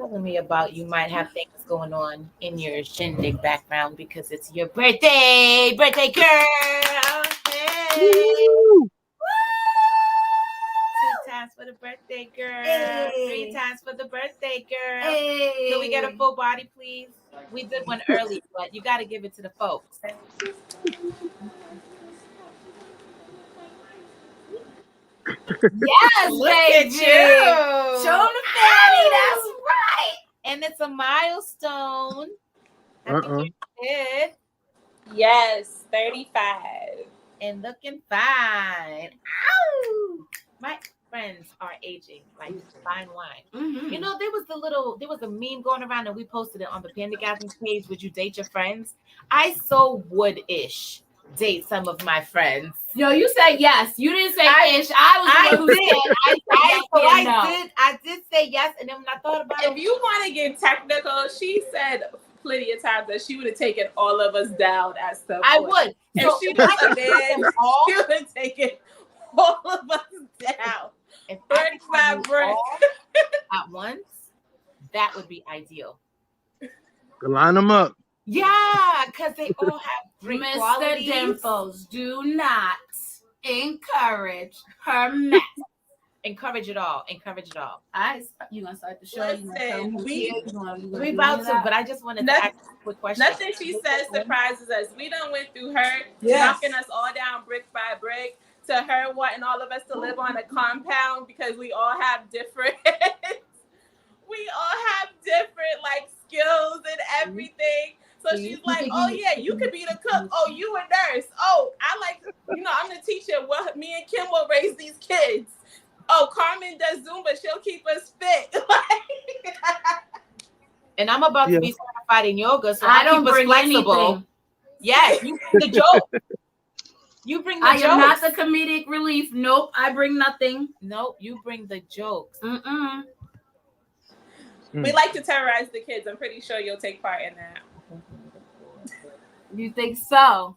telling me about you might have things going on in your shindig background because it's your birthday girl. Hey. Woo! Two times for the birthday girl. Three times for the birthday girl. Can we get a full body, please? We did one early, but you got to give it to the folks. Yes, Look baby. at you. Show the fatty. That's right. And it's a milestone. Happy birthday. Yes, 35. And looking fine. Ow! My friends are aging like fine wine. Mm-hmm. You know, there was a meme going around and we posted it on the Pandagasms page. Would you date your friends? I so would-ish date some of my friends. Yo, you said yes. You didn't say ish. I did say yes, and then when I thought about If you want to get technical, she said plenty of times that she would have taken all of us down at some point. I would. If So she was a man, she would have taken all of us down. If Brick I could by have you brick. all at once, that would be ideal. Line them up. Yeah, because they all have great Mr. qualities. Dimples, do not encourage her mess. Encourage it all. Encourage it all. You gonna start the show? Listen, we about to, but I just wanted to ask a quick question. Nothing she says surprises us. We done went through her knocking us all down brick by brick to her wanting all of us to live on a compound because we all have different like skills and everything. So she's like, oh yeah, you could be the cook. Oh, you a nurse. Oh, I'm the teacher. Well, me and Kim will raise these kids. Oh, Carmen does Zumba. She'll keep us fit. And I'm about to be certified in yoga, so I don't keep us bring flexible. anything. Yes, you bring the joke. You bring the jokes. I am not the comedic relief. Nope, I bring nothing. Nope, you bring the jokes. Mm-mm. We like to terrorize the kids. I'm pretty sure you'll take part in that. You think so?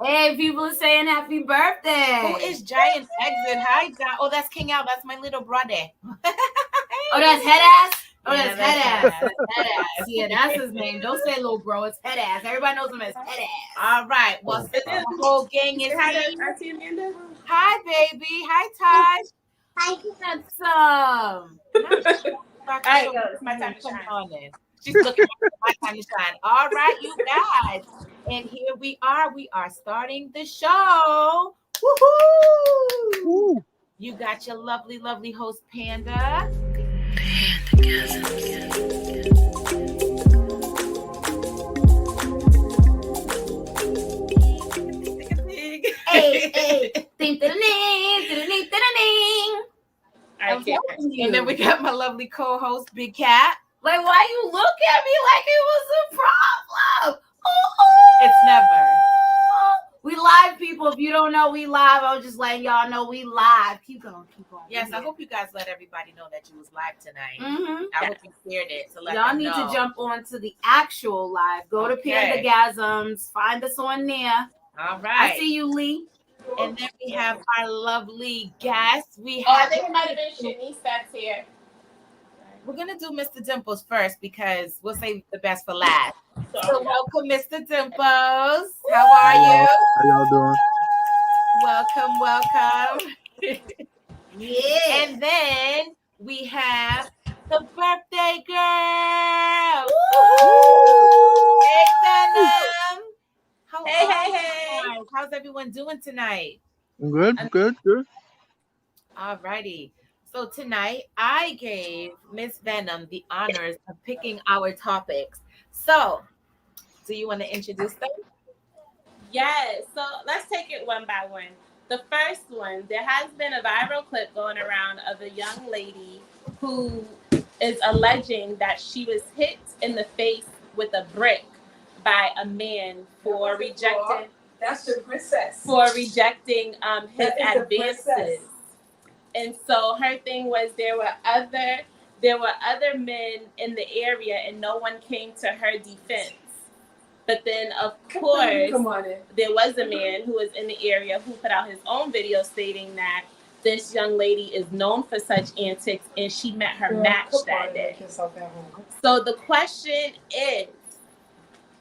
Hey, people are saying happy birthday. Who is Giant Exit? Hi, John. Oh, that's King Al. That's my little brother. Oh, that's Head Ass? Oh, Yeah, that's Head Ass. Head Ass. Yeah, that's his name. Don't say little bro. It's Head Ass. Everybody knows him as Head Ass. All right. Well, since the whole gang is here. Auntie Amanda. Hi, baby. Hi, Taj. Hi, handsome. All right, yo, it's my time to shine. She's looking for my time to shine. All right, you guys. And here we are. We are starting the show. Woohoo! Woo. You got your lovely, lovely host, Panda. Hey. Ding, ding, ding, ding, ding, ding. And then we got my lovely co-host, Big Cap. Like, why you look at me like it was a problem? It's never. We live, people. If you don't know, we live. I was just letting y'all know we live. Keep going. Yes, I hope you guys let everybody know that you was live tonight. Mm-hmm. I hope you shared it to let Y'all them need know. to jump on to the actual live. Go to Pandagasms. Find us on there. All right. I see you, Lee. And then we have our lovely guest. I think it might have been Shanice that's here. We're gonna do Mr. Dimplez first because we'll save the best for last. So welcome, Mr. Dimplez. How are you? How y'all doing? Welcome. Yeah. And then we have the birthday girl. Hey, Venom. Hey. How's everyone doing tonight? Good. All righty. So tonight I gave Miss Venom the honors of picking our topics. So, do you want to introduce them? Yes. So let's take it one by one. The first one, there has been a viral clip going around of a young lady who is alleging that she was hit in the face with a brick by a man for rejecting. That's the princess. For rejecting his That is the advances. princess. And so her thing was there were other men in the area and no one came to her defense. But then of course Come on in. there was a man who was in the area who put out his own video stating that this young lady is known for such antics, and she met her match that day. So the question is,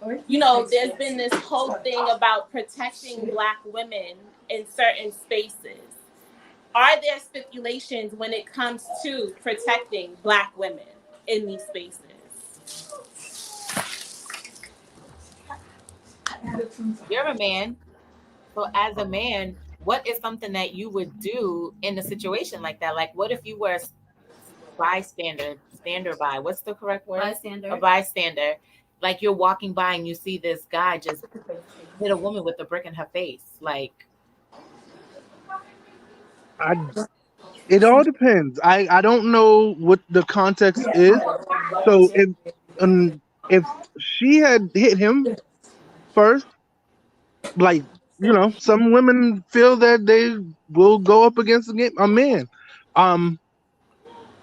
there's been this whole thing about protecting Black women in certain spaces. Are there stipulations when it comes to protecting Black women in these spaces? You're a man. So as a man, what is something that you would do in a situation like that? Like, what if you were a bystander, stander by? What's the correct word? Bystander. A bystander. Like you're walking by and you see this guy just hit a woman with a brick in her face. Like, It all depends. I don't know what the context is. So if she had hit him first, like some women feel that they will go up against a man.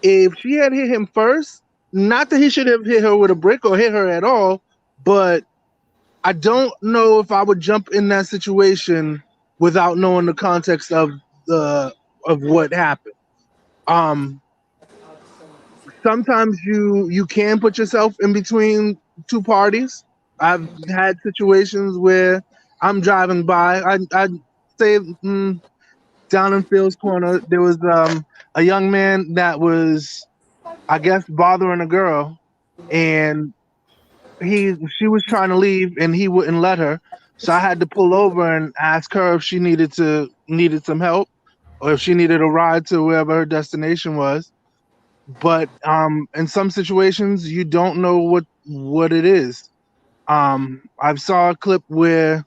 If she had hit him first, not that he should have hit her with a brick or hit her at all, but I don't know if I would jump in that situation without knowing the context of what happened. Sometimes you can put yourself in between two parties. I've had situations where I'm driving by. I'd say down in Fields Corner, there was a young man that was, I guess, bothering a girl, and she was trying to leave and he wouldn't let her. So I had to pull over and ask her if she needed some help or if she needed a ride to wherever her destination was. But in some situations you don't know what it is. I saw a clip where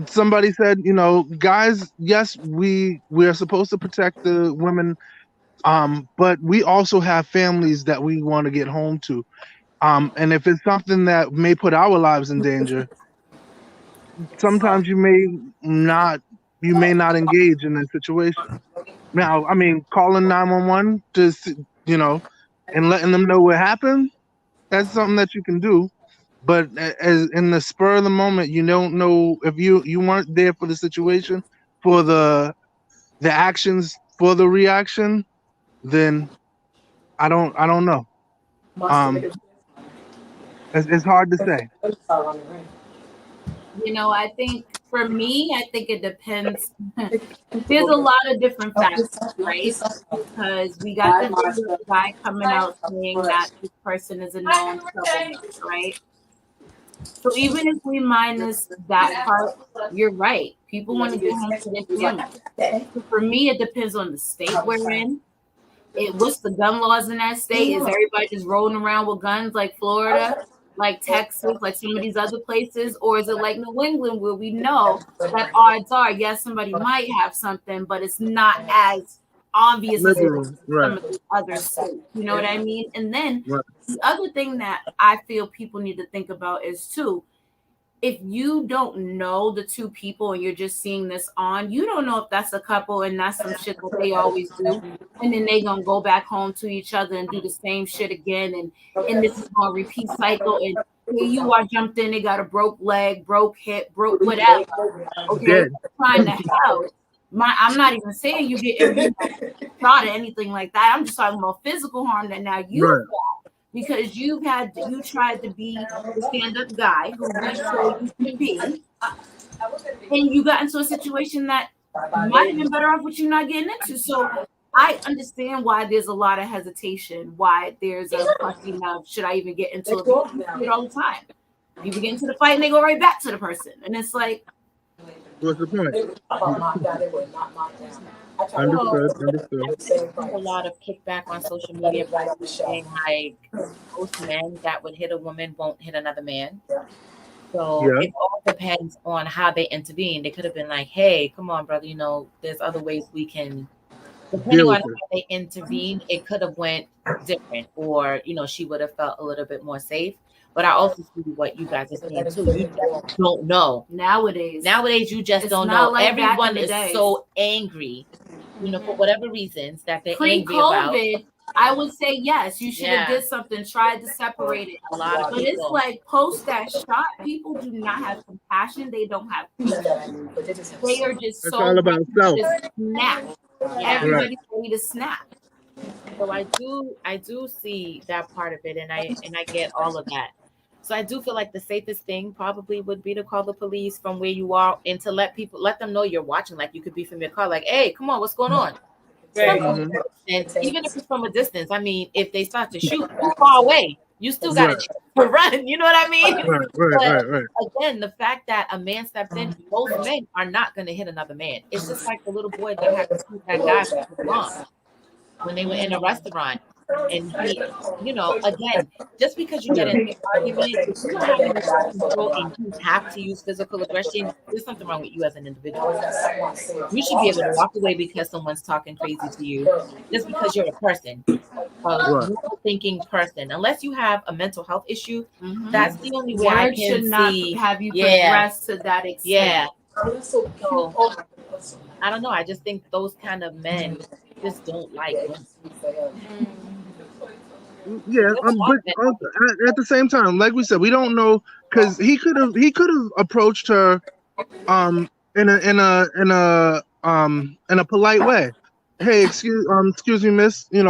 somebody said, guys, yes, we are supposed to protect the women, but we also have families that we want to get home to. And if it's something that may put our lives in danger, sometimes you may not engage in that situation. Now, I mean, calling 911 and letting them know what happened, that's something that you can do. But as in the spur of the moment, you don't know if you weren't there for the situation, for the actions, for the reaction, then I don't know. It's hard to say. I think for me, I think it depends. There's a lot of different factors, right? Because we got the guy coming out saying that this person is a known troublemaker, right? So even if we minus that part, you're right. People want to get home to their family. So for me, it depends on the state we're in. What's the gun laws in that state? Is everybody just rolling around with guns like Florida, like Texas, like some of these other places? Or is it like New England where we know that odds are, yes, somebody might have something, but it's not as obvious as it is in some of the other states. You know what I mean? And then the other thing that I feel people need to think about is too, if you don't know the two people and you're just seeing this on, you don't know if that's a couple and that's some shit that they always do. And then they gonna go back home to each other and do the same shit again. And this is gonna repeat cycle. And here you are jumped in, they got a broke leg, broke hip, broke whatever. Okay, trying to help. I'm not even saying you get shot or anything like that. I'm just talking about physical harm that now you got. Because you tried to be the stand-up guy who we showed you to be, and you got into a situation that might have been better off with you not getting into. So I understand why there's a lot of hesitation, why there's a question of should I even get into it? Because you see it all the time. People get into the fight and they go right back to the person, and it's like, what's the point? Understood. A lot of kickback on social media by saying like most men that would hit a woman won't hit another man. So it all depends on how they intervene. They could have been like, hey, come on, brother, there's other ways we can, depending on how they intervene, it could have went different, or she would have felt a little bit more safe. But I also see what you guys are saying too. You just don't know. Nowadays, you just don't know. Like everyone is so angry, for whatever reasons that they're angry about. Pre-COVID, I would say yes. You should have did something, tried to separate it. A lot of but people. It's like post that shot, people do not have compassion. They don't have patience. They are just it's all about self. Snap. everybody's ready to snap. So I do see that part of it, and I get all of that. So I do feel like the safest thing probably would be to call the police from where you are and to let them know you're watching. Like you could be from your car, like, hey, come on, what's going on? Right. And even if it's from a distance, I mean, if they start to shoot too far away, you still got a chance to run. You know what I mean? Right. Again, the fact that a man stepped in, most men are not going to hit another man. It's just like the little boy that had to shoot that guy with his mom when they were in a restaurant. And he, again, just because you get into an argument, if you don't have any self-control and you have to use physical aggression, there's something wrong with you as an individual. You should be able to walk away because someone's talking crazy to you, just because you're a person, a thinking person. Unless you have a mental health issue, that's the only way I Words can should not see. have you progress to that extent. Yeah. So, I don't know. I just think those kind of men just don't like women. Yeah, but at the same time, like we said, we don't know because he could have approached her in a polite way. Hey, excuse me, miss, you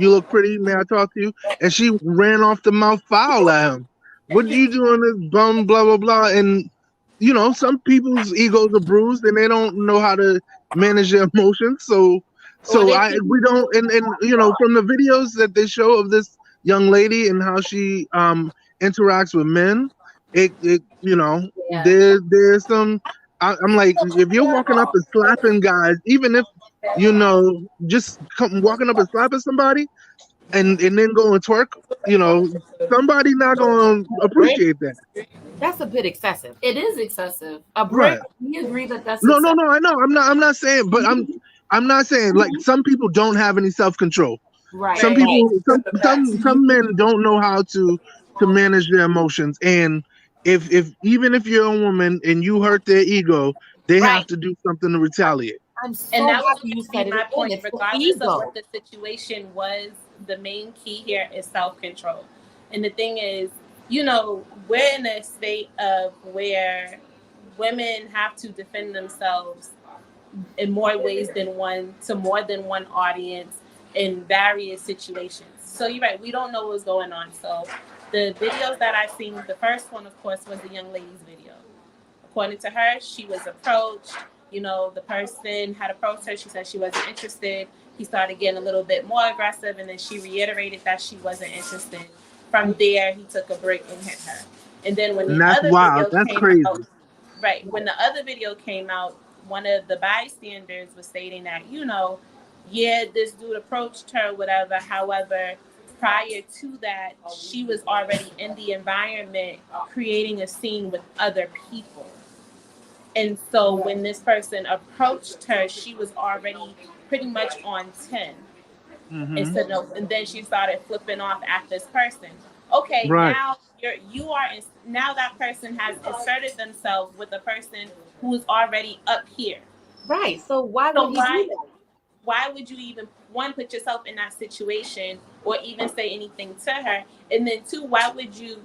look pretty, may I talk to you? And she ran off the mouth foul at him. What are you doing, this bum, blah blah blah? And some people's egos are bruised and they don't know how to manage their emotions. So we don't, and from the videos that they show of this young lady and how she interacts with men, there's some. I'm like, if you're walking up and slapping guys, even if just walking up and slapping somebody, and then go and twerk, somebody not gonna appreciate that. That's a bit excessive. It is excessive. A brick. We agree that that's no, excessive. no. I know. I'm not saying, but I'm not saying like some people don't have any self-control. Right. Some people, some men don't know how to manage their emotions, and even if you're a woman and you hurt their ego, they have to do something to retaliate. I'm so And that was happy you going to be my point. It's Regardless of what the situation was, the main key here is self-control. And the thing is, we're in a state of where women have to defend themselves in more ways than one, to more than one audience in various situations. So you're right, we don't know what's going on. So the videos that I've seen, the first one, of course, was the young lady's video. According to her, she was approached. The person had approached her. She said she wasn't interested. He started getting a little bit more aggressive, and then she reiterated that she wasn't interested. From there, he took a break and hit her. And then when the other video came out, right, when the other video came out, one of the bystanders was stating that, this dude approached her, whatever. However, prior to that, she was already in the environment creating a scene with other people. And so when this person approached her, she was already pretty much on 10. And then she started flipping off at this person. Okay, now now that person has inserted themselves with a person who is already up here. Right. So why would he do that? Why would you even, one, put yourself in that situation or even say anything to her? And then two, why would you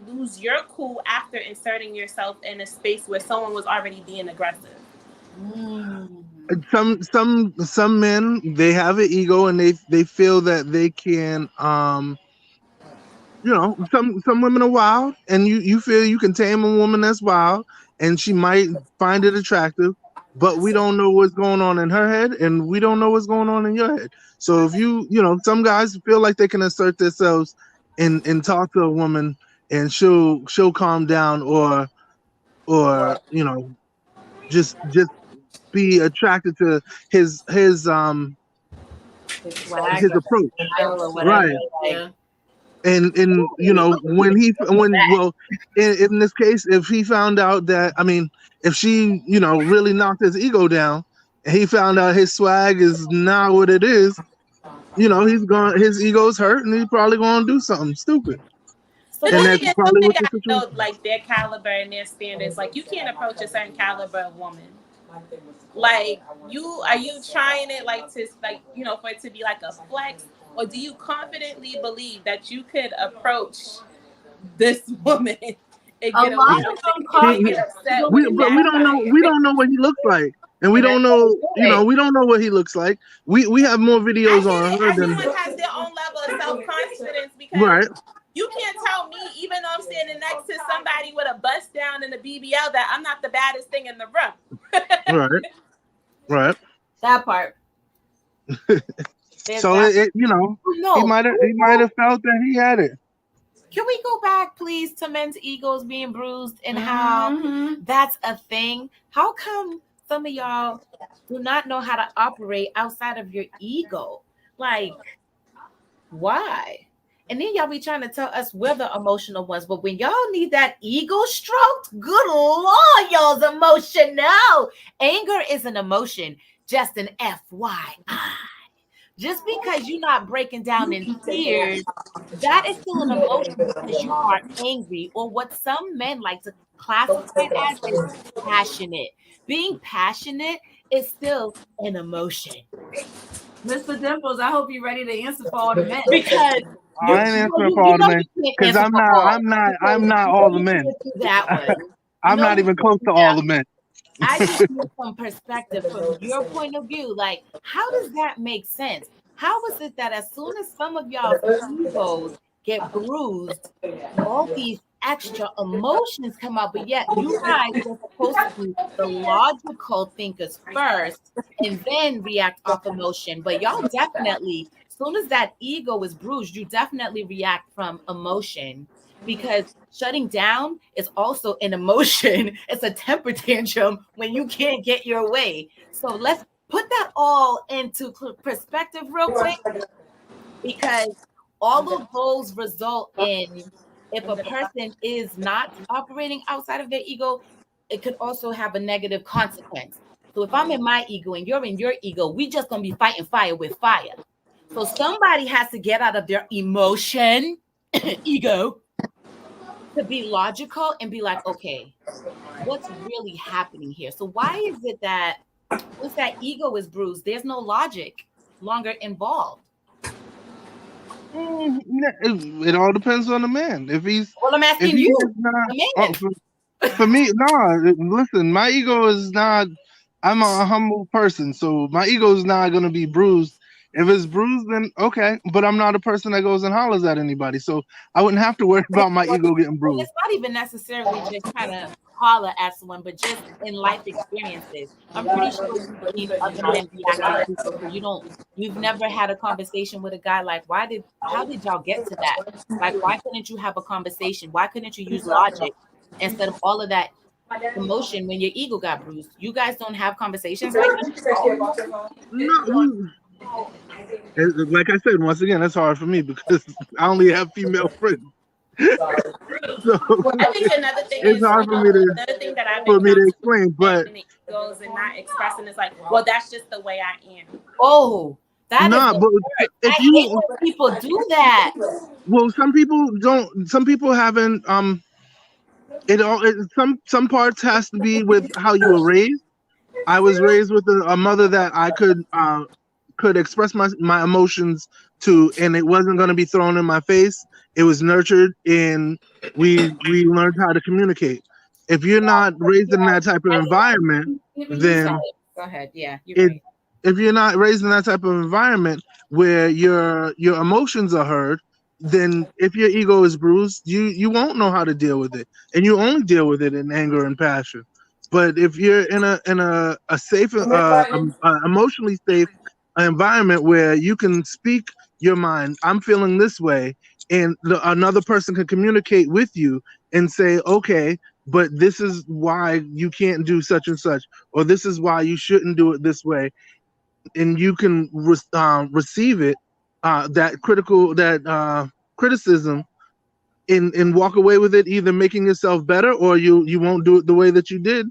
lose your cool after inserting yourself in a space where someone was already being aggressive? Some men, they have an ego and they feel that they can some women are wild, and you feel you can tame a woman that's wild and she might find it attractive, but we don't know what's going on in her head and we don't know what's going on in your head. So if some guys feel like they can assert themselves and talk to a woman and she'll calm down or just be attracted to his approach, right? And in this case, if he found out that, if she really knocked his ego down and he found out his swag is not what it is, his ego's hurt and he's probably going to do something stupid. So and that's probably what the situation. Like their caliber and their standards, like you can't approach a certain caliber of woman. Like are you trying it for it to be like a flex, or do you confidently believe that you could approach this woman and get we don't know what he looks like, And we don't know, we don't know what he looks like. We have more videos on her than everyone has their own level of self-confidence because right. You can't tell me, even though I'm standing next to somebody with a bust down and a BBL, that I'm not the baddest thing in the room. Right. That part. So he might have felt that he had it. Can we go back, please, to men's egos being bruised and how that's a thing? How come some of y'all do not know how to operate outside of your ego? Like, why? And then y'all be trying to tell us we're the emotional ones, but when y'all need that ego stroked, good Lord, y'all's emotional. Anger is an emotion, just an FYI. Just because you're not breaking down in tears, that is still an emotion because you are angry, or what some men like to classify as is passionate. Being passionate is still an emotion. Mr. Dimplez, I hope you're ready to answer for all the men. Because I ain't answering for all the men. Because I'm not all the men. That one. I'm not even close to all the men. I just need some perspective from your point of view. Like, how does that make sense? How is it that as soon as some of y'all's egos get bruised, all these extra emotions come out, but yet you guys are supposed to be the logical thinkers first and then react off emotion. But y'all definitely, as soon as that ego is bruised, you definitely react from emotion. Because shutting down is also an emotion. It's a temper tantrum when you can't get your way. So let's put that all into perspective real quick, because all of those result in, if a person is not operating outside of their ego, it could also have a negative consequence. So if I'm in my ego and you're in your ego, we just gonna be fighting fire with fire. So somebody has to get out of their emotion, ego, to be logical and be like, okay, what's really happening here? So why is it that once that ego is bruised, there's no logic longer involved? It all depends on the man. If he's I'm asking you, for me, no. Listen, my ego is not. I'm a humble person, so my ego is not going to be bruised. If it's bruised, then okay. But I'm not a person that goes and hollers at anybody, so I wouldn't have to worry about my ego getting bruised. It's not even necessarily just trying to holler at someone, but just in life experiences. I'm pretty sure you've seen other men react to people. So you've never had a conversation with a guy like, how did y'all get to that? Like, why couldn't you have a conversation? Why couldn't you use logic instead of all of that emotion when your ego got bruised? You guys don't have conversations like that? No. Like I said, once again, that's hard for me because I only have female friends. So I think another thing it's hard for me to explain, but goes and not expressing is like, well, that's just the way I am. Oh, that but if I hate when people do that. Well, some people don't. Some people haven't. Some parts has to be with how you were raised. I was raised with a mother that I could express my emotions to, and it wasn't going to be thrown in my face. It was nurtured, and we learned how to communicate. If you're not raised in that type of environment, then go ahead. Yeah, you're right. If you're not raised in that type of environment where your emotions are heard, then if your ego is bruised, you won't know how to deal with it, and you only deal with it in anger and passion. But if you're in a safe, emotionally safe environment where you can speak your mind, I'm feeling this way, and another person can communicate with you and say, okay, but this is why you can't do such and such, or this is why you shouldn't do it this way, and you can receive it, that criticism, and walk away with it, either making yourself better or you won't do it the way that you did.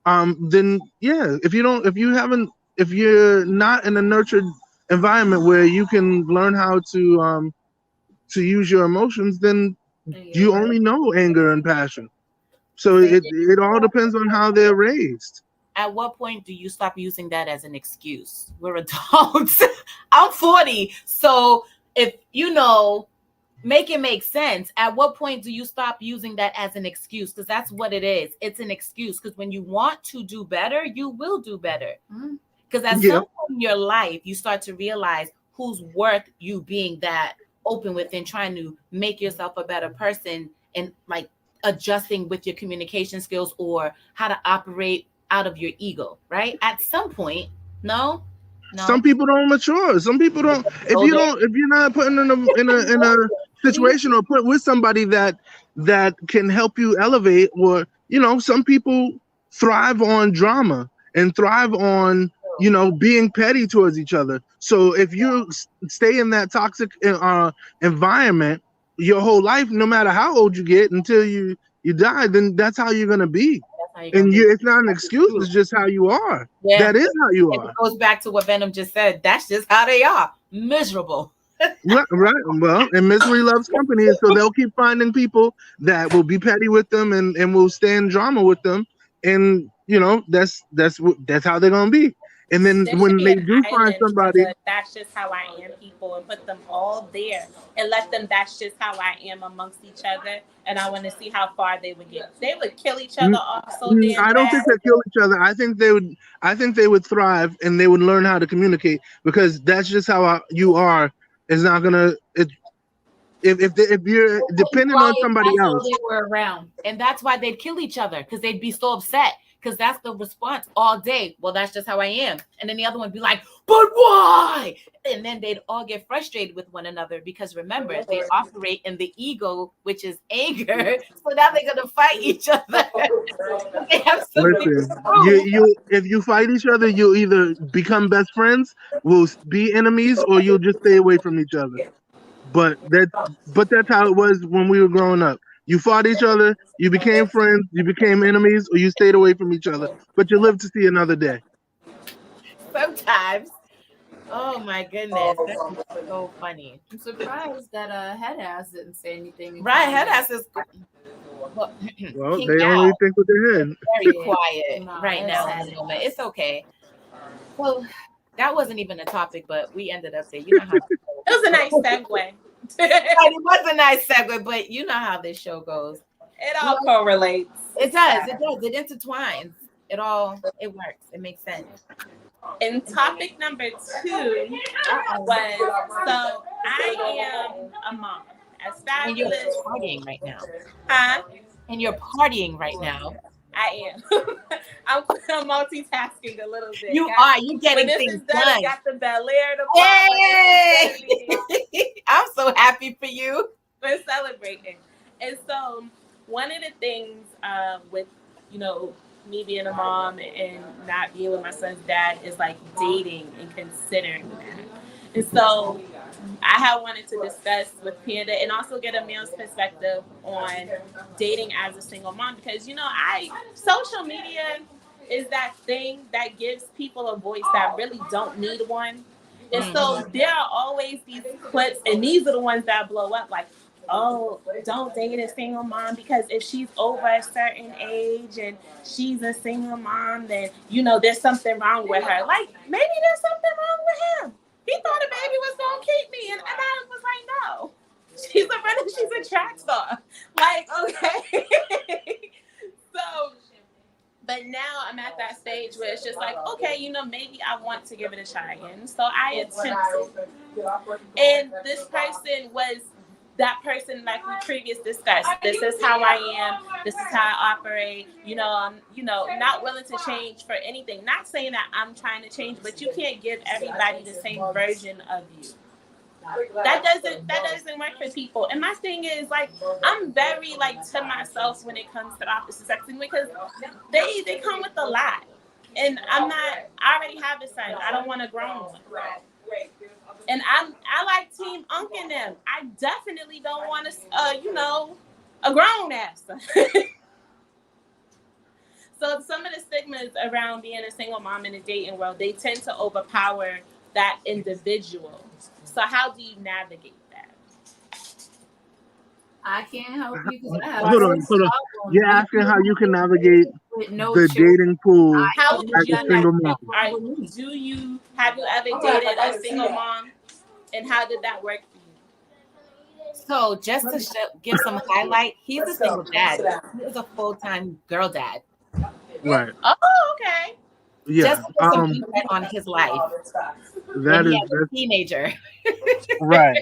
Then yeah, if you're not in a nurtured environment where you can learn how to use your emotions, then you only know anger and passion. So it all depends on how they're raised. At what point do you stop using that as an excuse? We're adults. I'm 40. So if make it make sense. At what point do you stop using that as an excuse? Because that's what it is. It's an excuse. Because when you want to do better, you will do better. Because at some point in your life, you start to realize who's worth you being that open with and trying to make yourself a better person and like adjusting with your communication skills or how to operate out of your ego, right? At some point, no. Some people don't mature. Some people don't. If you're not putting in a situation or put with somebody that can help you elevate, or some people thrive on drama and thrive on being petty towards each other. So if you stay in that toxic environment your whole life, no matter how old you get until you die, then that's how you're gonna be. And it's not an excuse. It's just how you are. Yeah. That is how you are. It goes back to what Vynom just said. That's just how they are. Miserable. Right. Well, and misery loves company, and so they'll keep finding people that will be petty with them and will stand drama with them, and that's how they're gonna be. And then when they do find somebody, that's just how I am, people, and put them all there and let them. That's just how I am amongst each other, and I want to see how far they would get. They would kill each other off so damn. I don't think they kill each other. I think they would thrive and they would learn how to communicate, because that's just how you are. It's not gonna. If you're dependent on somebody else, they were around, and that's why they'd kill each other, because they'd be so upset. Because that's the response all day. Well, that's just how I am. And then the other one would be like, but why? And then they'd all get frustrated with one another, because remember, they operate in the ego, which is anger. So now they're going to fight each other. They have if you fight each other, you'll either become best friends, will be enemies, or you'll just stay away from each other. But that's how it was when we were growing up. You fought each other, you became friends, you became enemies, or you stayed away from each other. But you lived to see another day. Sometimes. Oh my goodness, that's so funny. I'm surprised that Head Ass didn't say anything. Right, Head Ass is well, they only think with their head. Very quiet right now in the moment. It's okay. Well, that wasn't even a topic, but we ended up there. You know how it was a nice segue. It was a nice segue, but you know how this show goes. It all correlates. It does. It does. It intertwines. It works. It makes sense. And topic number 2 was, so I am a mom. As fabulous. And you're partying right now. Huh? And you're partying right now. I am. I'm multitasking a little bit. You are. You're getting things done. I got the Bel Air to Yay! I'm so happy for you. We're celebrating. And so one of the things with, me being a mom and not being with my son's dad is like dating and considering that. And so I have wanted to discuss with Panda and also get a male's perspective on dating as a single mom, because social media is that thing that gives people a voice that really don't need one. And so there are always these clips, and these are the ones that blow up, like, oh, don't date a single mom, because if she's over a certain age and she's a single mom, then there's something wrong with her. Like, maybe there's something wrong with him. He thought a baby was gonna keep me, and I was like, no. She's a runner, she's a track star. Like, okay. So, but now I'm at that stage where it's just like, okay, maybe I want to give it a try again. So I attempted. And this person was that person, like we previously discussed. This is how I am. This is how I operate. I'm, not willing to change for anything. Not saying that I'm trying to change, but you can't give everybody the same version of you. That doesn't work for people. And my thing is, like, I'm very to myself when it comes to the opposite sex, because they come with a lot. And I already have a son. I don't want a grown one. And I like Team Unk and them. I definitely don't want a grown ass. So some of the stigmas around being a single mom in the dating world, they tend to overpower that individual. So how do you navigate that? I can't help you because I have. Hold on. You're asking how you can navigate the dating pool as a single mom. Have you ever dated a single mom, and how did that work for So just to give some highlight, he's a single dad. He is a full-time girl dad. Right. Oh, okay. Yeah. Just to get some insight on his life when That he is has a teenager. right.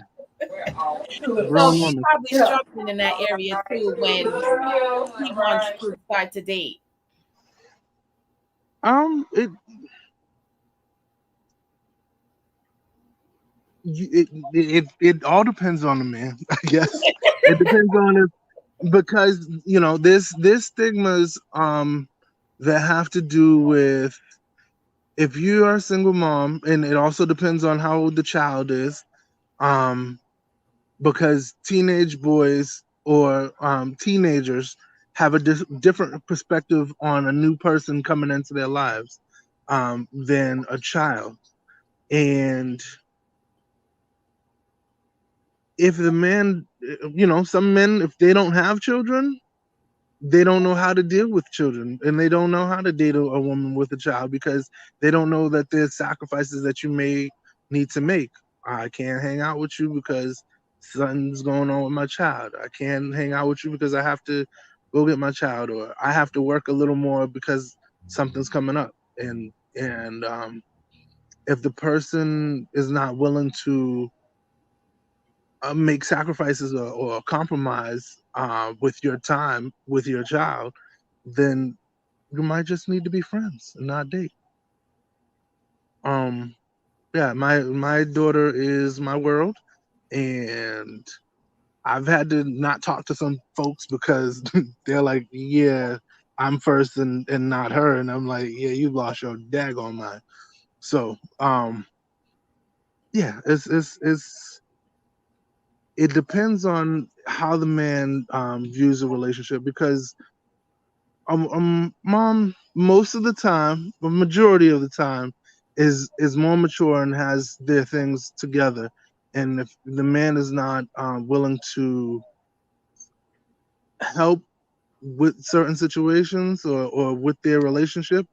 So Grown he's woman. probably struggling in that area too when he wants to start to date. It it all depends on the man, I guess. It depends on it because there's stigmas that have to do with if you are a single mom, and it also depends on how old the child is. Um, because teenage boys or teenagers have a different perspective on a new person coming into their lives than a child. And if the man, some men, if they don't have children, they don't know how to deal with children, and they don't know how to date a woman with a child because they don't know that there's sacrifices that you may need to make. I can't hang out with you because something's going on with my child. I can't hang out with you because I have to go get my child, or I have to work a little more because something's coming up. And if the person is not willing to make sacrifices or compromise with your time with your child, then you might just need to be friends and not date. Um, yeah, my daughter is my world, and I've had to not talk to some folks because they're like, "Yeah, I'm first and not her," and I'm like, "Yeah, you lost your daggone mind." So, yeah, it depends on how the man views a relationship because mom most of the time, the majority of the time, is more mature and has their things together. And if the man is not willing to help with certain situations or with their relationship,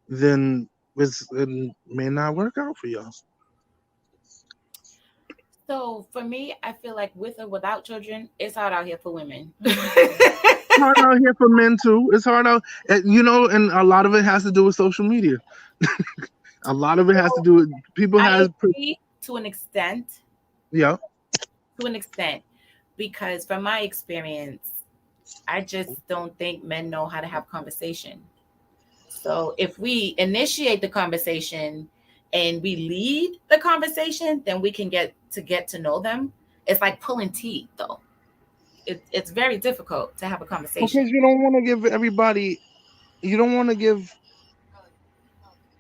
then it may not work out for y'all. So for me, I feel like with or without children, it's hard out here for women. It's hard out here for men too. It's hard out, and a lot of it has to do with social media. A lot of it has to do with people I has agree to an extent. yeah. To an extent, because from my experience, I just don't think men know how to have conversation. So if we initiate the conversation and we lead the conversation, then we can get to know them. It's like pulling teeth, though. It's very difficult to have a conversation. Because you don't want to give everybody, you don't want to give,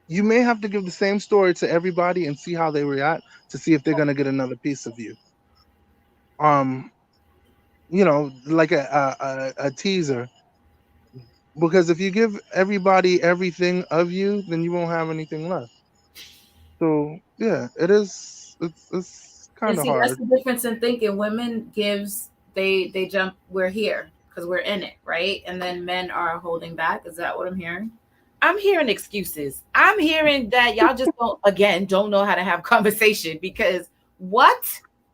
you may have to give the same story to everybody and see how they react to see if they're going to get another piece of you. Um, like a teaser. Because if you give everybody everything of you, then you won't have anything left. So yeah, it's And kind of see, that's hard. the difference in thinking. Women gives they jump. We're here because we're in it, right? And then men are holding back. Is that what I'm hearing? I'm hearing excuses. I'm hearing that y'all just don't know how to have conversation because what?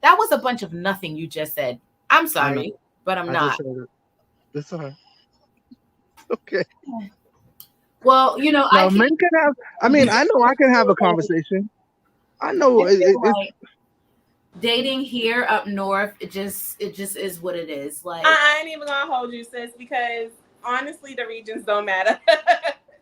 That was a bunch of nothing you just said. I'm I know. sorry, but I'm I just not. said it. It's all right. Okay. Well, I Now can't. men can have. I mean, I know I can have a conversation. I know I feel it. like dating here up north, it just is what it is. Like, I ain't even gonna hold you, sis, because honestly, the regions don't matter.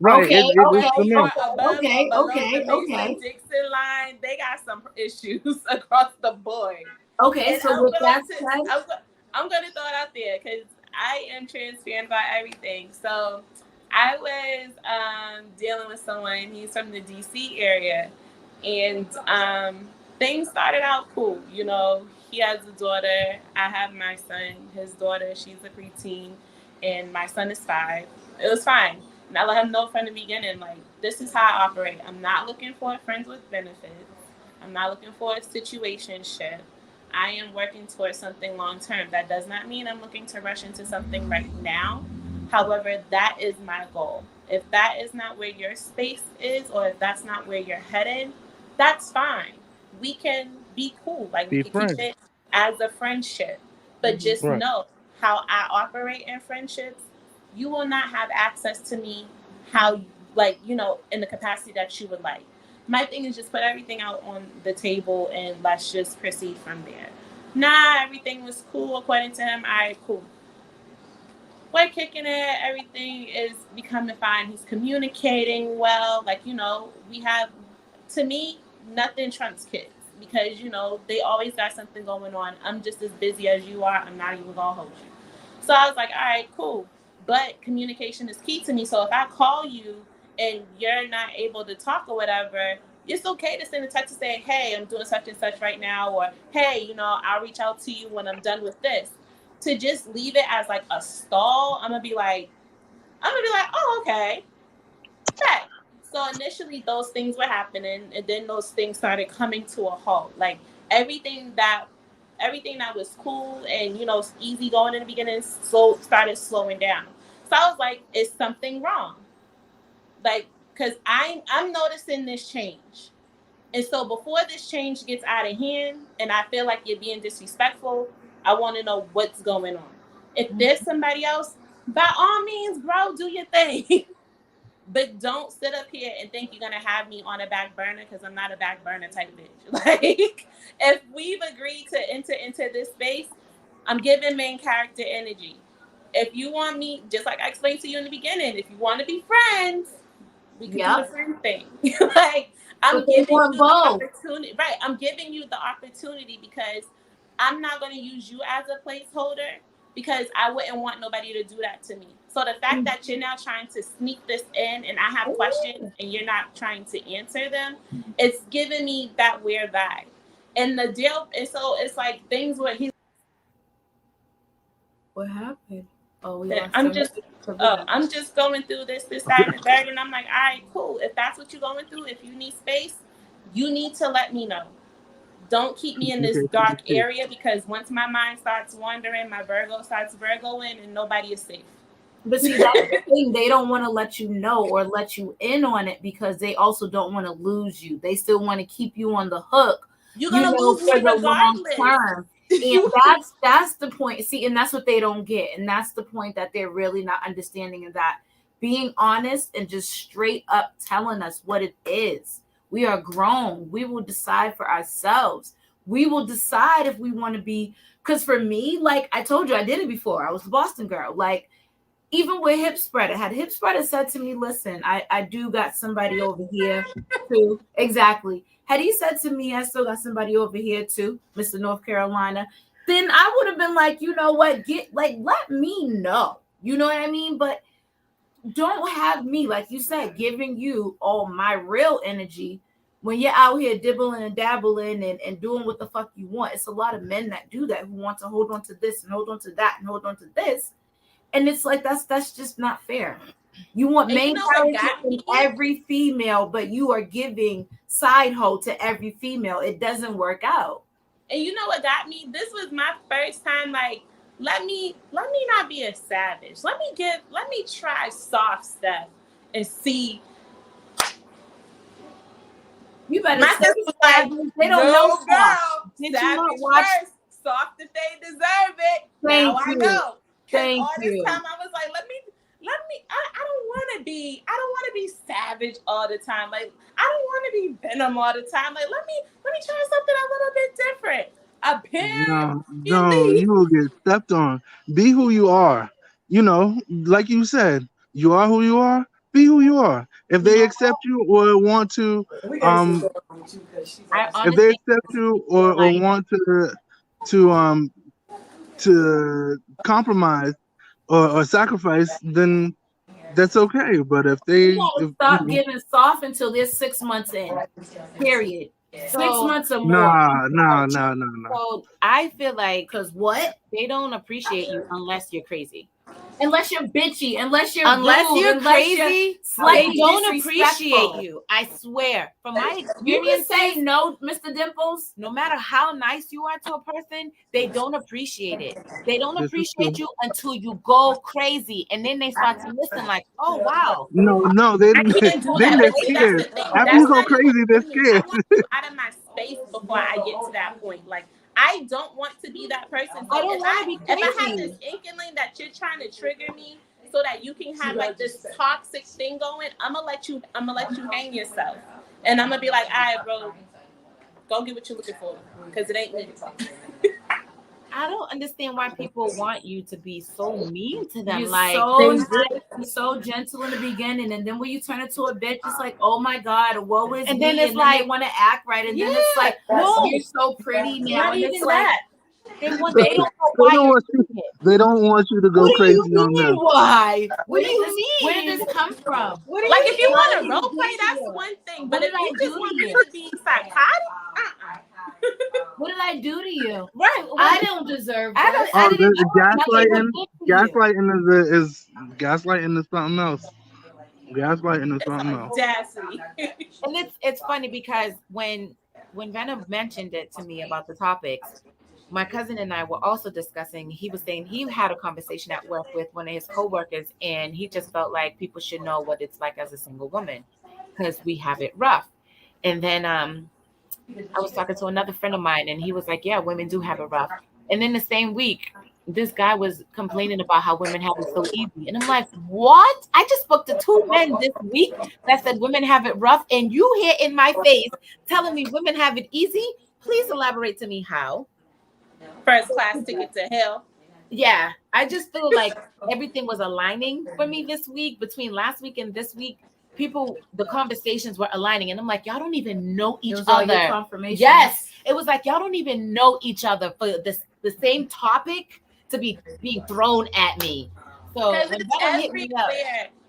Right. okay, It's Whether the you men. are above or below the okay. Mason-Dixon line, they got some issues across the board. Okay, And so with that said, I'm going to throw it out there because I am transparent about everything. So I was dealing with someone. He's from the DC area, and things started out cool. He has a daughter. I have my son. His daughter, she's a preteen, and my son is 5. It was fine. And I let him know from the beginning, like, this is how I operate. I'm not looking for friends with benefits. I'm not looking for a situationship. I am working towards something long term. That does not mean I'm looking to rush into something right now. However, that is my goal. If that is not where your space is, or if that's not where you're headed, that's fine. We can be cool. Like, we Be can keep friends. it as a friendship. But just know how I operate in friendships. You will not have access to me how, like, you know, in the capacity that you would like. My thing is just put everything out on the table and let's just proceed from there. Nah, everything was cool according to him. All right, cool. We're kicking it. Everything is becoming fine. He's communicating well. Like, you know, we have, to me, nothing trumps kids because, you know, they always got something going on. I'm just as busy as you are. I'm not even going to hold you. So I was like, all right, cool. But communication is key to me. So if I call you and you're not able to talk or whatever, it's okay to send a text and say, hey, I'm doing such and such right now. Or, hey, you know, I'll reach out to you when I'm done with this. To just leave it as like a stall, I'm gonna be like, oh, okay. Right. So initially those things were happening, and then those things started coming to a halt. Like everything that was cool and, you know, easy going in the beginning started slowing down. So I was like, is something wrong? Like, because I'm noticing this change. And so before this change gets out of hand and I feel like you're being disrespectful, I want to know what's going on. If there's somebody else, by all means, bro, do your thing. But don't sit up here and think you're going to have me on a back burner, because I'm not a back burner type bitch. Like, if we've agreed to enter into this space, I'm giving main character energy. If you want me, just like I explained to you in the beginning, if you want to be friends, we can do the friend thing. Like, I'm giving you the opportunity. Right. I'm giving you the opportunity because I'm not going to use you as a placeholder, because I wouldn't want nobody to do that to me. So the fact that you're now trying to sneak this in and I have questions and you're not trying to answer them, it's giving me that weird vibe. And the deal, and so it's like things where he's. What happened? I'm just going through this, that, and the third, and I'm like, all right, cool. If that's what you're going through, if you need space, you need to let me know. Don't keep me in this dark area, because once my mind starts wandering, my Virgo starts Virgoing, and nobody is safe. But see, that's the thing. They don't want to let you know or let you in on it, because they also don't want to lose you. They still want to keep you on the hook. You're going to lose me regardless. And that's the point. See, and that's what they don't get. And that's the point that they're really not understanding, of that. Being honest and just straight up telling us what it is. We are grown. We will decide for ourselves. We will decide if we want to be, because for me, like I told you, I did it before. I was the Boston girl. Like, even with Hip Spreader, had Hip Spreader said to me, listen, I do got somebody over here too. Exactly. Had he said to me, I still got somebody over here too, Mr. North Carolina, then I would have been like, you know what, let me know. You know what I mean? But don't have me, like you said, giving you all my real energy when you're out here dibbling and dabbling and doing what the fuck you want. It's a lot of men that do that, who want to hold on to this and hold on to that and hold on to this. And it's like, that's just not fair. You want main character in every female, but you are giving side hoe to every female. It doesn't work out. And you know what got me? This was my first time, like, let me not be a savage. Let me try soft stuff and see. You better. My sister was like, they don't know, girl. Did you not watch soft if they deserve it? Now I know. Thank all you. This time I was like, let me. I don't want to be savage all the time. Like, I don't want to be Venom all the time. Like, let me try something a little bit different. No, you will get stepped on. Be who you are. You know, like you said, you are who you are. Be who you are. If they accept you or want to, if they accept you or want to compromise or sacrifice, then that's okay. But if they stop giving soft until they're 6 months in, period. 6 months or more. No. So I feel like, because what? They don't appreciate you unless you're crazy. Unless you're bitchy, unless you're crazy, they don't appreciate you. I swear, from my experience, you can say no, Mr. Dimples. No matter how nice you are to a person, they don't appreciate it. They don't appreciate you until you go crazy, and then they start to listen. Like, oh wow. No, they're scared. After you go crazy, they're scared. Out of my space before I get to that point, like. I don't want to be that person. So I don't want to be crazy. if I have this inkling that you're trying to trigger me so that you can have like this toxic thing going, I'm gonna let you hang yourself, and I'm gonna be like, all right, bro, go get what you're looking for, because it ain't me. I don't understand why people want you to be so mean to them. You're like so nice, you're so gentle in the beginning, and then when you turn into a bitch, it's like, oh my god, woe is and me. then it's and like then they want to act right, and then it's like, no, you're so pretty now. not And even it's like, that. They don't know They why don't you're want you. doing it. They don't want you to go What do crazy you on mean? them. Why? What do you where mean? did this come from? What do Like you if you mean? want to role play, that's one thing. But if you just want me to be psychotic, What did I do to you? Right. I don't deserve I this. don't. I didn't. Gaslighting is something else. Gaslighting is something else. audacity. And it's funny because when Venom mentioned it to me about the topics, my cousin and I were also discussing. He was saying he had a conversation at work with one of his coworkers, and he just felt like people should know what it's like as a single woman because we have it rough. And then I was talking to another friend of mine, and he was like, "Yeah, women do have it rough." And then the same week, this guy was complaining about how women have it so easy, and I'm like, "What? I just spoke to 2 men this week that said women have it rough, and you here in my face telling me women have it easy? Please elaborate to me how." First class ticket to hell. Yeah, I just feel like everything was aligning for me this week. Between last week and this week, the conversations were aligning, and I'm like, y'all don't even know each other. Confirmation. Yes, it was like y'all don't even know each other for the same topic to be being thrown at me. So when Venom hit me up,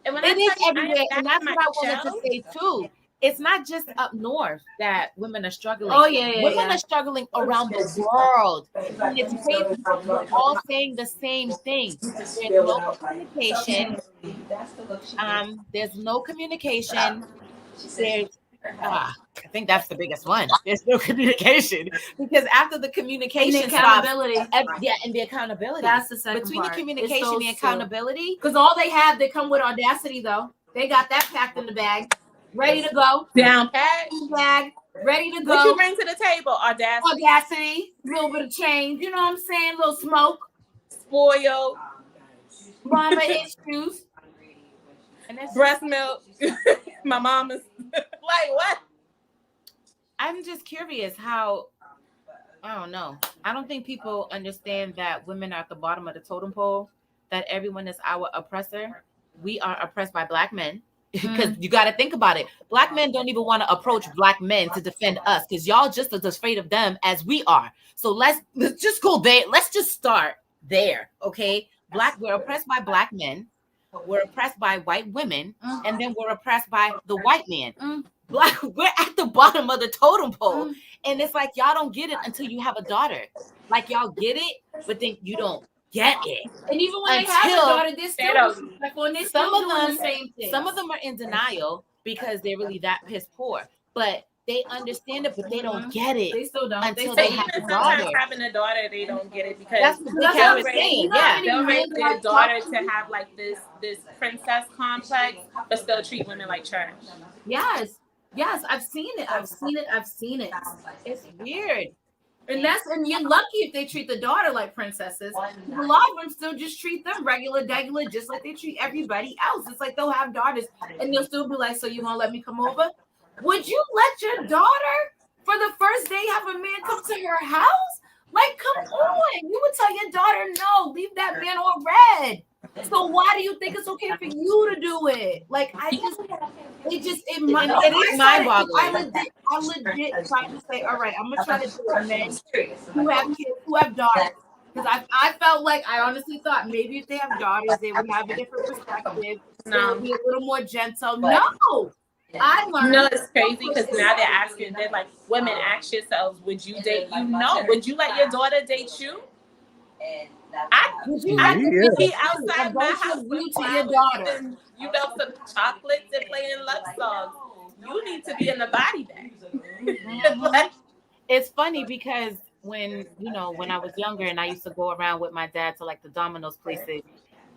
and when it is I everywhere, and that's what I wanted to say too. It's not just up north that women are struggling. Oh yeah, women are struggling around the world, and it's crazy because we're all saying the same thing. There's no communication. There's no communication. There's I think that's the biggest one. There's no communication because after the communication and the accountability, and the accountability. That's the second between part. The communication and the accountability. Because all they have, they come with audacity though. They got that packed in the bag, ready to go. Down pat. Bag, ready to go. What you bring to the table? Audacity. Audacity, a little bit of change. You know what I'm saying? A little smoke. Spoiled. Mama issues. And that's breast milk. My mom is like, what? I'm just curious how, I don't know. I don't think people understand that women are at the bottom of the totem pole, that everyone is our oppressor. We are oppressed by Black men. Because you got to think about it. Black men don't even want to approach Black men to defend us because y'all just as afraid of them as we are. So let's just go there. Let's just start there. Okay. We're oppressed by Black men. We're oppressed by white women. And then we're oppressed by the white man. We're at the bottom of the totem pole. And it's like, y'all don't get it until you have a daughter. Like y'all get it, but then you don't get it. And even when they have a daughter, they're still like when they still doing the same thing. Some of them are in denial because they're really that piss poor. But they understand it, but they don't get it. They still don't. Until they have a daughter. Having a daughter, they don't get it because that's what Big Cap was saying. Yeah, they'll raise their daughter to have like this princess complex, but still treat women like trash. Yes, I've seen it. I've seen it. It's weird. And you're lucky if they treat the daughter like princesses. A lot of them still just treat them regular, just like they treat everybody else. It's like they'll have daughters and they'll still be like, so you gonna let me come over? Would you let your daughter for the first day have a man come to her house? Like, come on. You would tell your daughter, no, leave that man on red. So why do you think it's okay for you to do it? Like, it is mind-boggling. I legit try to say, all right, I'm gonna try to do it men who have kids, who have daughters. Because I felt like I honestly thought maybe if they have daughters, they would have a different perspective. They would be a little more gentle. No. I learned. No, it's crazy because now they're asking, they're like, women, ask yourselves, would you date you? No. Would you let your daughter date you? I could be outside my house with to your daughter. And, some chocolates and playing love songs. You need to be in the body bag. It's funny because when I was younger and I used to go around with my dad to like the Domino's places,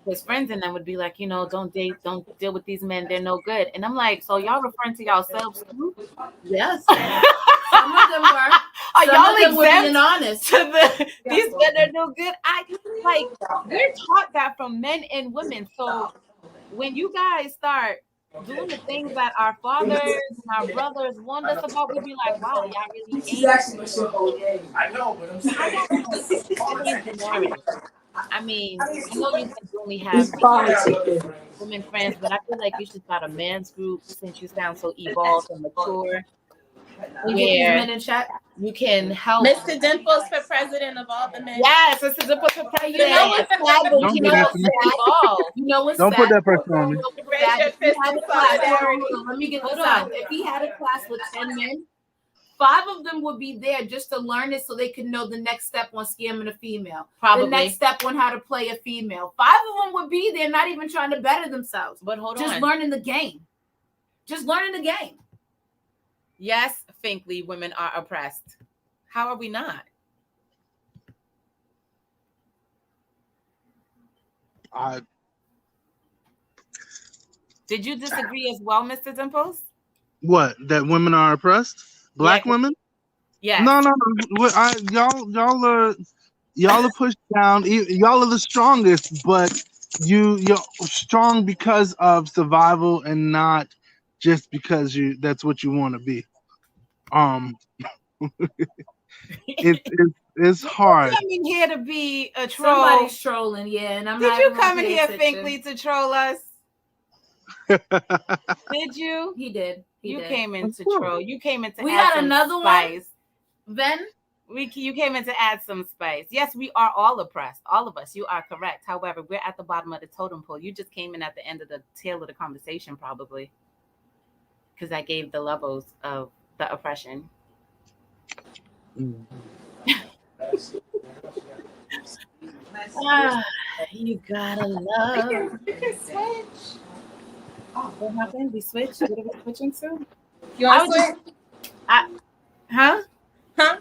his friends and them would be like, don't deal with these men, they're no good. And I'm like, so y'all referring to yourselves too? Yes. Some of them were. Are y'all exempt being honest to these men are no good? We're taught that from men and women. So when you guys start doing the things that our fathers and our brothers warned us about, we'd be like, wow, y'all really ain't. I know, but I'm saying I don't know. It's change the narrative. I mean, I know you guys only have women friends, but I feel like you should start a men's group since you sound so evolved and mature. We get these men in chat. You can help. Mr. Dimplez for president of all the men. Yes, Mr. Dimplez for president. You know what's sad? Don't do that to me. You know what's Don't sad? put that pressure on me. Raise your fist in solidarity. Let me get this out. If he had a class with 10 men, 5 of them would be there just to learn it so they could know the next step on scamming a female. Probably. The next step on how to play a female. 5 of them would be there not even trying to better themselves. But hold on. Just learning the game. Just learning the game. Yes, Finkley, women are oppressed. How are we not? Did you disagree as well, Mr. Dimplez? What? That women are oppressed? Black women? Yeah. No. Y'all are pushed down. Y'all are the strongest, but you're strong because of survival and not just because that's what you want to be. It's hard. You coming here to be a troll? Somebody's trolling, yeah. And Did you come in here, Finkley, to troll us? Did you? He did. You came in to troll. You came in to we add got some another spice. One. Then you came in to add some spice. Yes, we are all oppressed. All of us. You are correct. However, we're at the bottom of the totem pole. You just came in at the end of the tail of the conversation, probably, because I gave the levels of the oppression. You gotta love. We can switch. What happened? We switched? What are we switching to? You want to switch? Huh? Huh?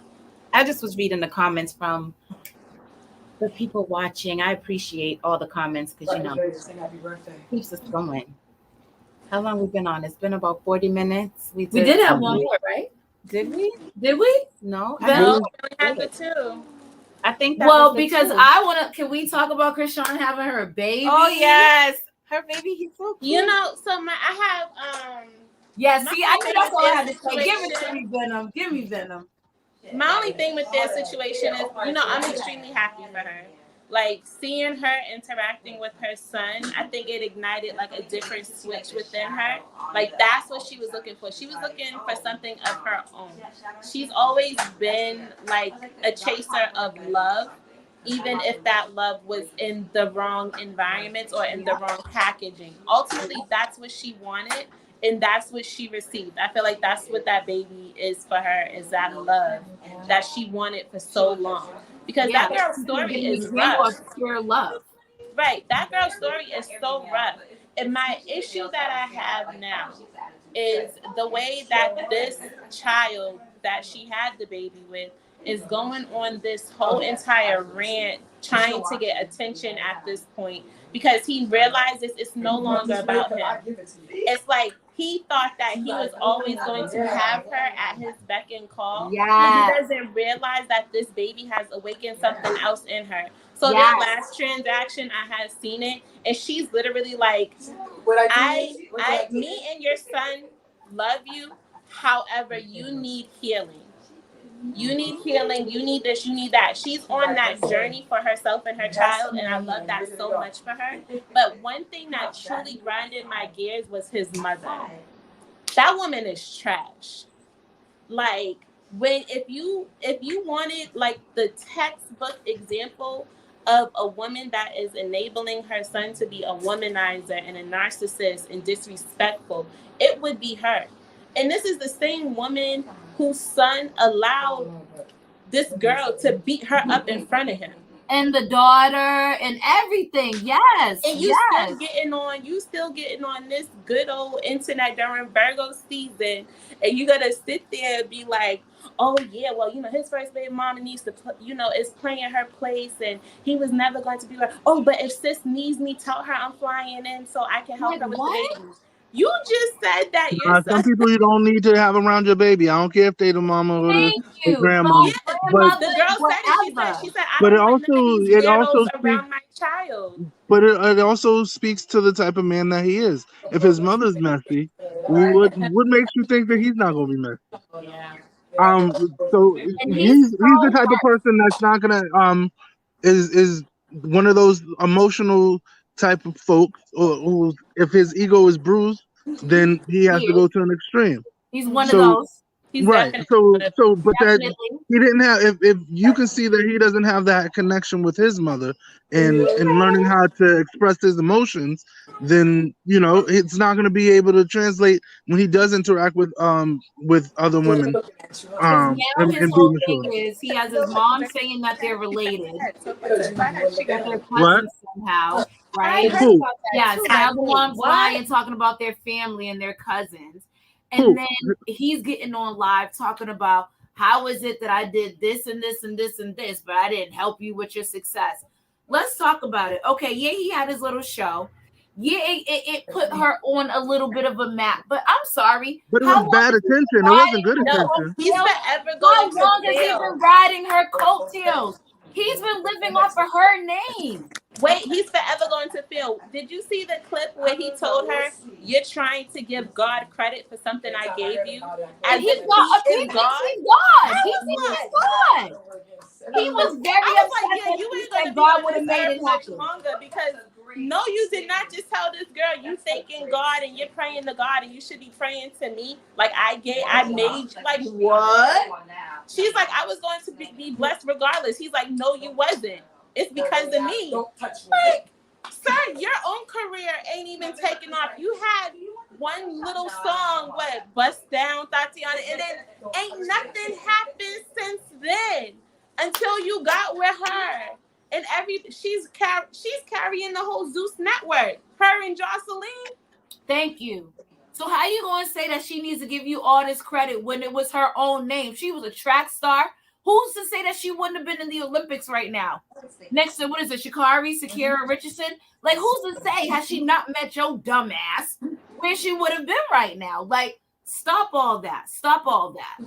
I just was reading the comments from the people watching. I appreciate all the comments because keeps us going. How long we been on? It's been about 40 minutes. We did have one more, right? Did we? Did we? No. No, we had the 2. I think that well, because I want to. Can we talk about Krishan having her baby? Oh yes, her baby. He's so cute. You know, so I have Yeah, see, I think that's all I had to say. Give it to me, Venom. Give me Venom. My only thing with their situation is, I'm extremely happy for her. Like, seeing her interacting with her son, I think it ignited like a different switch within her. Like, that's what she was looking for. She was looking for something of her own. She's always been like a chaser of love, even if that love was in the wrong environment or in the wrong packaging. Ultimately, that's what she wanted, and that's what she received. I feel like that's what that baby is for her, is that love that she wanted for so long. Because that girl's story is rough. Pure love. Right. That girl's story is so rough. And my issue that I have now is the way that this child that she had the baby with is going on this whole entire rant, trying to get attention at this point, because he realizes it's no longer about him. It's like he thought that he was always going to have her at his beck and call. Yeah. He doesn't realize that this baby has awakened something else in her. So that last transaction, I have seen it, and she's literally like, me and your son love you. However, you need healing. You need healing. You need this. You need that. She's on that journey for herself and her child, and I love that so much for her. But one thing that truly grinded my gears was his mother. That woman is trash. Like, if you wanted like the textbook example of a woman that is enabling her son to be a womanizer and a narcissist and disrespectful, it would be her. And this is the same woman whose son allowed this girl to beat her up in front of him. And the daughter and everything. Yes. And you still getting on this good old internet during Virgo season. And you gotta sit there and be like, oh yeah, well, his first baby mama needs to, is playing her place, and he was never going to be like, oh, but if sis needs me, tell her I'm flying in so I can help her with the baby. You just said that yourself. Some people you don't need to have around your baby. I don't care if they the mama or the grandma. But the girl said it. She said, I don't want none of these weirdos around my child. But it also speaks to the type of man that he is. If his mother's messy, what makes you think that he's not gonna be messy? Yeah. So he's the type of person that's not gonna is one of those emotional type of folks, or who, if his ego is bruised, then he has to go to an extreme. He's one of those. He's right. But that he didn't have. If you can see that he doesn't have that connection with his mother, and learning how to express his emotions, then it's not going to be able to translate when he does interact with other women. Now his whole thing is he has his mom saying that they're related, that they're cousins somehow, right? Yes. Now the mom's lying, talking about their family and their cousins. And then he's getting on live talking about, how is it that I did this and this and this and this, but I didn't help you with your success. Let's talk about it. Okay, yeah, he had his little show. Yeah, it put her on a little bit of a map, but I'm sorry. But it was bad attention. It wasn't good attention. He's forever going to fail. How long has he been riding her coattails? He's been living off of her name. Wait, he's forever going to fail. Did you see the clip where he told her, you're trying to give God credit for something I gave you? And he's God. He's God. He was very upset. You ain't going to God would have made it much longer, because no, you did not just tell this girl you thanking God and you're praying to God and you should be praying to me. Like I made you. Like what? She's like, I was going to be blessed regardless. He's like, no, you wasn't. It's because of me. Like, sir, your own career ain't even taking off. You had one little song, Bust Down, Tatiana, and then ain't nothing happened since then until you got with her. And she's carrying the whole Zeus network. Her and Jocelyn. Thank you. So how you gonna say that she needs to give you all this credit when it was her own name? She was a track star. Who's to say that she wouldn't have been in the Olympics right now? Next to, what is it, Shakira Richardson? Like, who's to say, has she not met your dumb ass, where she would have been right now? Like, stop all that.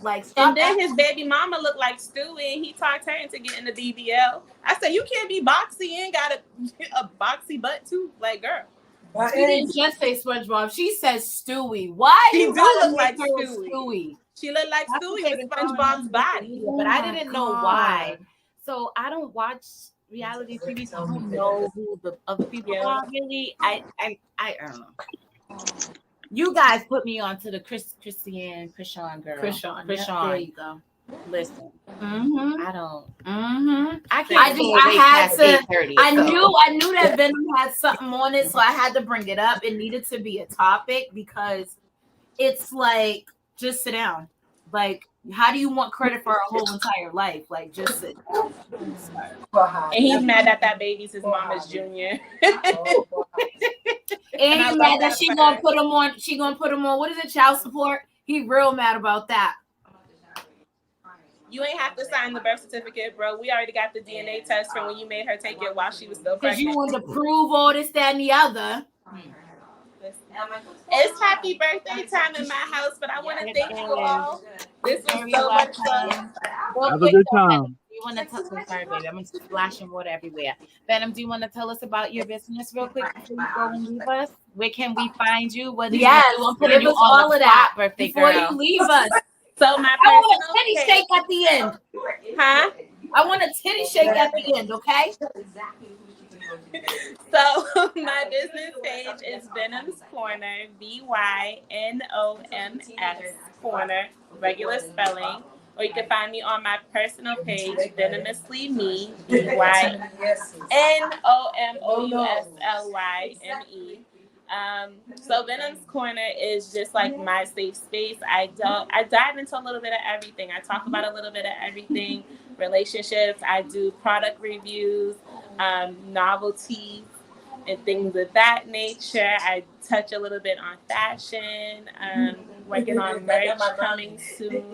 Like, stop. And then his baby mama looked like Stewie, and he talked her into getting the BBL. I said, you can't be boxy and got a boxy butt too. Like, girl. She didn't just say SpongeBob. She says Stewie. Why? She do look like Stewie. She looked like Stewie with SpongeBob's body. But I didn't know why. So I don't watch reality TV, so I don't know who the other people are really. I don't know. You guys put me on to the Krishan girl. Krishan. There you go. Listen, Mm-hmm. I don't. Mm-hmm. I can't. I knew that Venom had something on it, so I had to bring it up. It needed to be a topic because it's like, just sit down. Like, how do you want credit for a whole entire life? Like, just sit down. And he's mad that baby's his mama's junior. And he's mad that she gonna put him on. She gonna put him on. What is it? Child support. He real mad about that. You ain't have to sign the birth certificate, bro. We already got the DNA test from when you made her take it while she was still pregnant. Because you wanted to prove all this, that, and the other. It's happy birthday time in my house, but I want to thank you all. This was so much fun. Have a good time. You want to tell us? Sorry, baby. I'm splashing water everywhere. Venom, do you want to tell us about your business real quick before you go and leave us? Where can we find you? What do give us all of that birthday before girl. you leave us. So my I want a titty shake at the end. Huh? I want a titty shake at the end, okay? So my business page is Venom's Corner, VYNOMS Corner, regular spelling. Or you can find me on my personal page, Venomously Me, VYNOMOUSLYME. So Venom's Corner is just like my safe space. I dive into a little bit of everything. I talk about a little bit of everything, relationships. I do product reviews, novelties, and things of that nature. I touch a little bit on fashion, working on merch coming soon.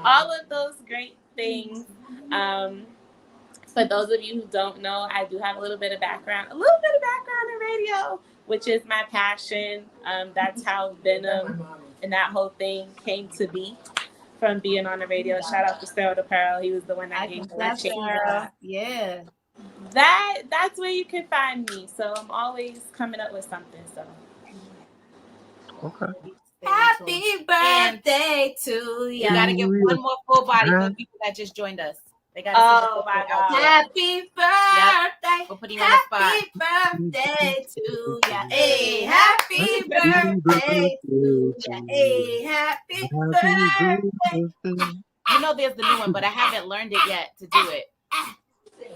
All of those great things. For those of you who don't know, I do have a little bit of background in radio, which is my passion. That's how Vynom and that whole thing came to be, from being on the radio. Shout out to Sarah the Pearl. He was the one that gave me that change. Yeah. That's where you can find me. So I'm always coming up with something. So Okay. Happy birthday to you. You gotta give one more full body for the people that just joined us. They gotta oh my God. Happy birthday. Yep. We'll put you on the spot. Happy birthday to ya. Hey, happy birthday to ya. Hey, happy birthday. You know there's the new one, but I haven't learned it yet to do it.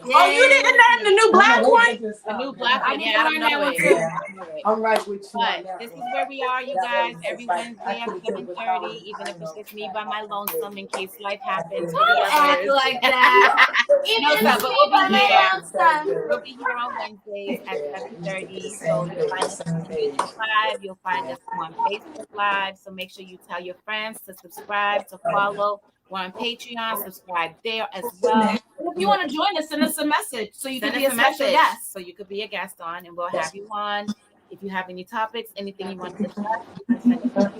Oh, you didn't learn the new black one? The new black one, I don't know it. I'm right with you. But this is where we are, you guys. Every Wednesday at 7:30, even if it's just me by my lonesome in case life happens. Don't act like that. No, but we'll be here. We'll be here on Wednesdays at 7:30. So you'll find us on YouTube Live. You'll find us on Facebook Live. So make sure you tell your friends to subscribe, to follow. We're on Patreon. Subscribe there as well. If you want to join us, send us a message so you can be a special guest. So you could be a guest on, and we'll have you on. If you have any topics, anything you want to discuss, you can send us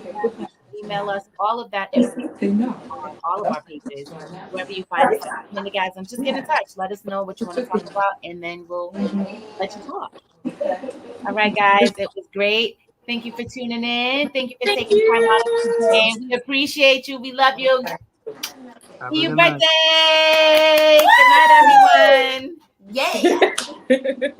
email us. All of that is on all of our pages. Wherever you find us, Pandagasms, just get in touch. Let us know what you want to talk about, and then we'll let you talk. All right, guys, it was great. Thank you for tuning in. Thank you for taking time out of your day. We appreciate you. We love you. See you birthday. Good night, everyone. Yeah.